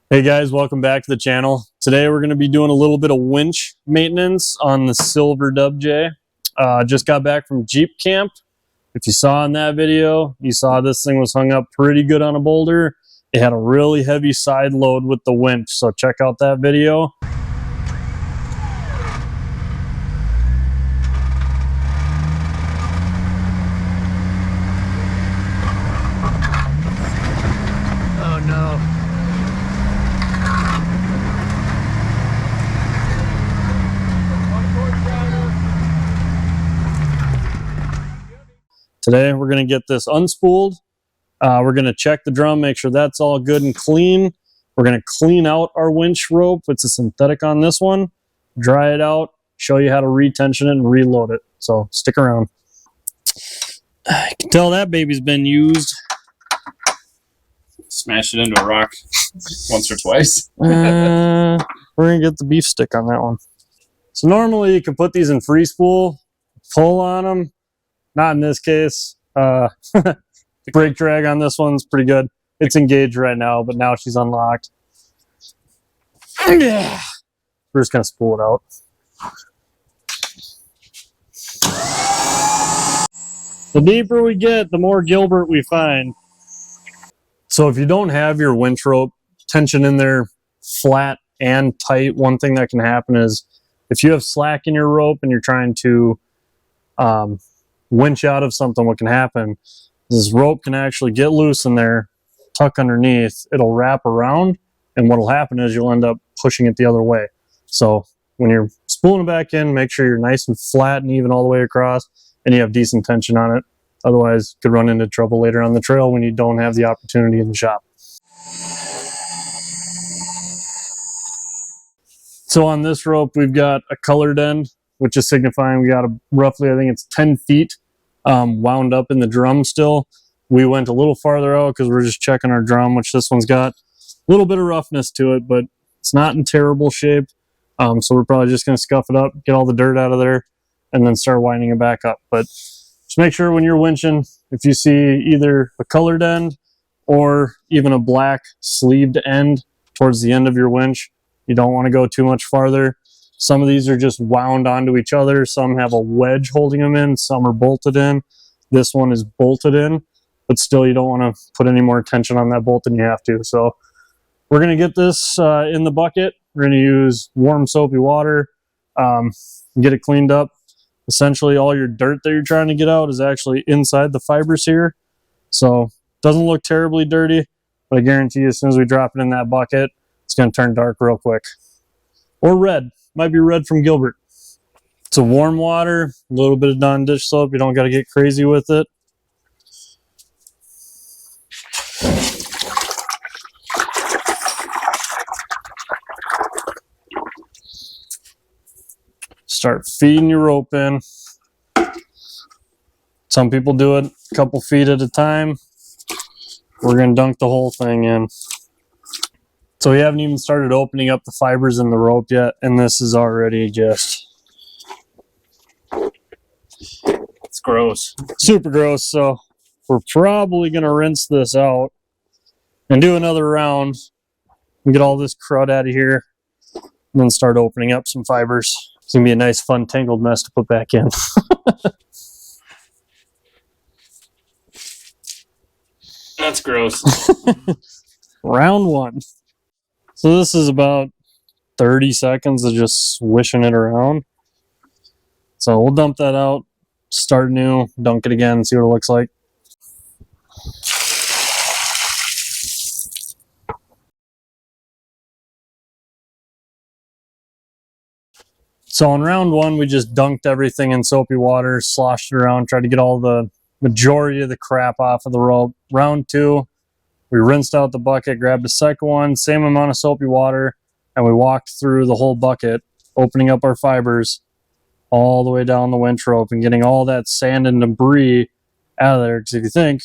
Hey guys, welcome back to the channel. Today we're going to be doing a little bit of winch maintenance on the Silver Dub J. Just got back from Jeep camp. If you saw in that video, you saw this thing was hung up pretty good on a boulder. It had a really heavy side load with the winch, so check out that video. Oh no. Today we're going to get this unspooled. We're going to check the drum, make sure that's all good and clean. We're going to clean out our winch rope. It's a synthetic on this one. Dry it out, show you how to retension it and reload it. So stick around. I can tell that baby's been used. Smash it into a rock once or twice. We're going to get the beef stick on that one. So normally you can put these in free spool, pull on them. Not in this case. Brake drag on this one's pretty good. It's engaged right now, but now she's unlocked. Yeah. We're just going to spool it out. The deeper we get, the more Gilbert we find. So if you don't have your winch rope tension in there flat and tight, one thing that can happen is if you have slack in your rope and you're trying to winch out of something, what can happen is this rope can actually get loose in there, tuck underneath, it'll wrap around, and what'll happen is you'll end up pushing it the other way. So when you're spooling it back in, make sure you're nice and flat and even all the way across, and you have decent tension on it. Otherwise, you could run into trouble later on the trail when you don't have the opportunity in the shop. So on this rope, we've got a colored end, which is signifying we got a roughly, I think it's 10 feet wound up in the drum still. We went a little farther out because we're just checking our drum, which this one's got a little bit of roughness to it, but it's not in terrible shape. So we're probably just going to scuff it up, get all the dirt out of there, and then start winding it back up. But just make sure when you're winching, if you see either a colored end or even a black sleeved end towards the end of your winch, you don't want to go too much farther. Some of these are just wound onto each other. Some have a wedge holding them in. Some are bolted in. This one is bolted in, but still you don't want to put any more tension on that bolt than you have to. So we're going to get this in the bucket. We're going to use warm soapy water, get it cleaned up. Essentially all your dirt that you're trying to get out is actually inside the fibers here. So it doesn't look terribly dirty, but I guarantee you as soon as we drop it in that bucket, it's going to turn dark real quick. Or red. Might be red from Gilbert. So warm water, a little bit of Dawn dish soap. You don't got to get crazy with it. Start feeding your rope in. Some people do it a couple feet at a time. We're going to dunk the whole thing in. So we haven't even started opening up the fibers in the rope yet, and this is already just... It's gross. Super gross, so we're probably going to rinse this out and do another round and get all this crud out of here and then start opening up some fibers. It's going to be a nice, fun, tangled mess to put back in. That's gross. Round one. So this is about 30 seconds of just swishing it around. So we'll dump that out, start new, dunk it again, see what it looks like. So in round one, we just dunked everything in soapy water, sloshed it around, tried to get all the majority of the crap off of the rope. Round two, we rinsed out the bucket, grabbed a second one, same amount of soapy water, and we walked through the whole bucket, opening up our fibers all the way down the winch rope and getting all that sand and debris out of there. Because if you think,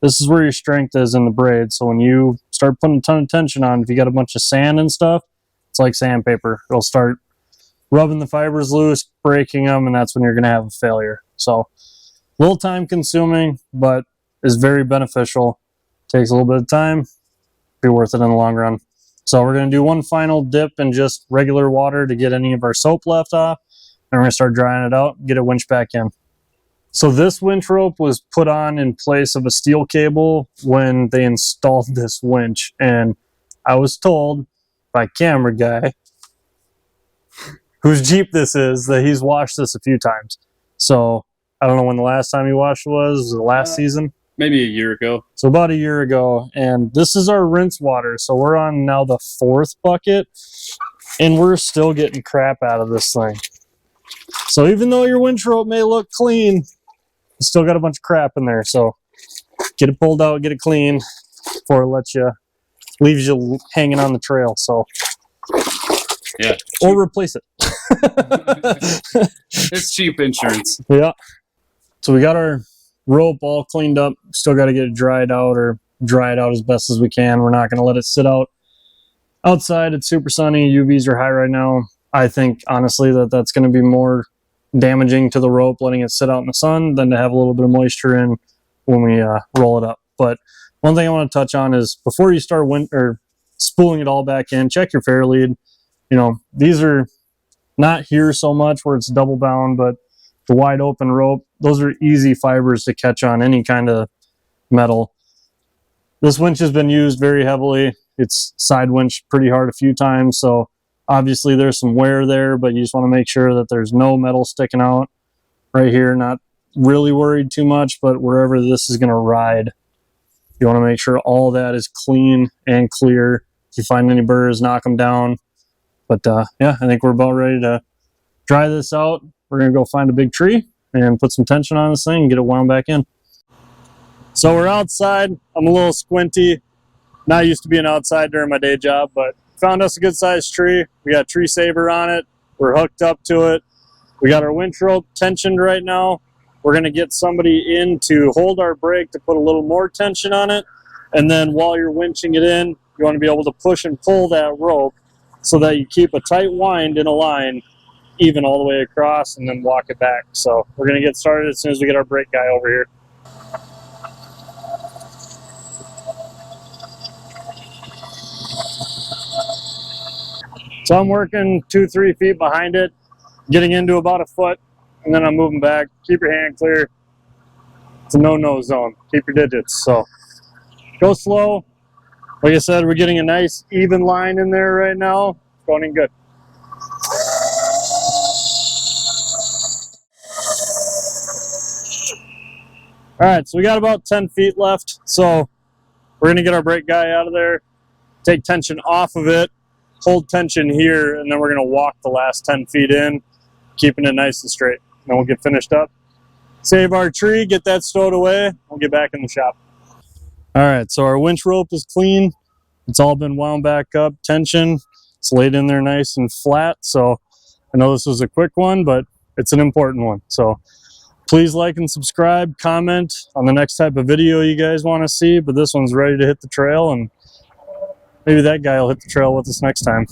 this is where your strength is in the braid. So when you start putting a ton of tension on, if you got a bunch of sand and stuff, it's like sandpaper. It'll start rubbing the fibers loose, breaking them, and that's when you're going to have a failure. So a little time consuming, but is very beneficial. Takes a little bit of time, be worth it in the long run. So we're going to do one final dip in just regular water to get any of our soap left off. And we're going to start drying it out, get it winched back in. So this winch rope was put on in place of a steel cable when they installed this winch. And I was told by camera guy, whose Jeep this is, that he's washed this a few times. So I don't know when the last time he washed was the last season. Maybe a year ago. So about a year ago. And this is our rinse water. So we're on now the 4th bucket. And we're still getting crap out of this thing. So even though your winch rope may look clean, it's still got a bunch of crap in there. So get it pulled out, get it clean before it leaves you hanging on the trail. So yeah, or replace it. It's cheap insurance. Yeah. So we got our rope all cleaned up. Still got to get it dried out, or dry it out as best as we can. We're not going to let it sit out outside. It's super sunny. UVs are high right now. I think honestly that's going to be more damaging to the rope, letting it sit out in the sun, than to have a little bit of moisture in when we roll it up. But one thing I want to touch on is before you start spooling it all back in, check your Fairlead. You know, these are not here so much where it's double bound, but the wide open rope, those are easy fibers to catch on any kind of metal. This winch has been used very heavily. It's side winched pretty hard a few times, so obviously there's some wear there, but you just want to make sure that there's no metal sticking out right here. Not really worried too much, but wherever this is going to ride, you want to make sure all that is clean and clear. If you find any burrs, knock them down. But yeah, I think we're about ready to dry this out. We're going to go find a big tree and put some tension on this thing and get it wound back in. So we're outside. I'm a little squinty. Not used to being outside during my day job, but found us a good sized tree. We got a tree saver on it. We're hooked up to it. We got our winch rope tensioned right now. We're going to get somebody in to hold our brake to put a little more tension on it. And then while you're winching it in, you want to be able to push and pull that rope so that you keep a tight wind in a line even all the way across, and then walk it back. So we're going to get started as soon as we get our brake guy over here. So I'm working 2-3 feet behind it, getting into about a foot, and then I'm moving back. Keep your hand clear. It's a no-no zone. Keep your digits. So go slow. Like I said, we're getting a nice even line in there right now. It's going in good. All right, so we got about 10 feet left. So we're going to get our brake guy out of there, take tension off of it, hold tension here, and then we're going to walk the last 10 feet in, keeping it nice and straight. Then we'll get finished up, save our tree, get that stowed away. We'll get back in the shop. All right, so our winch rope is clean. It's all been wound back up, tension. It's laid in there nice and flat. So I know this was a quick one, but it's an important one. So please like and subscribe, comment on the next type of video you guys want to see. But this one's ready to hit the trail, and maybe that guy will hit the trail with us next time.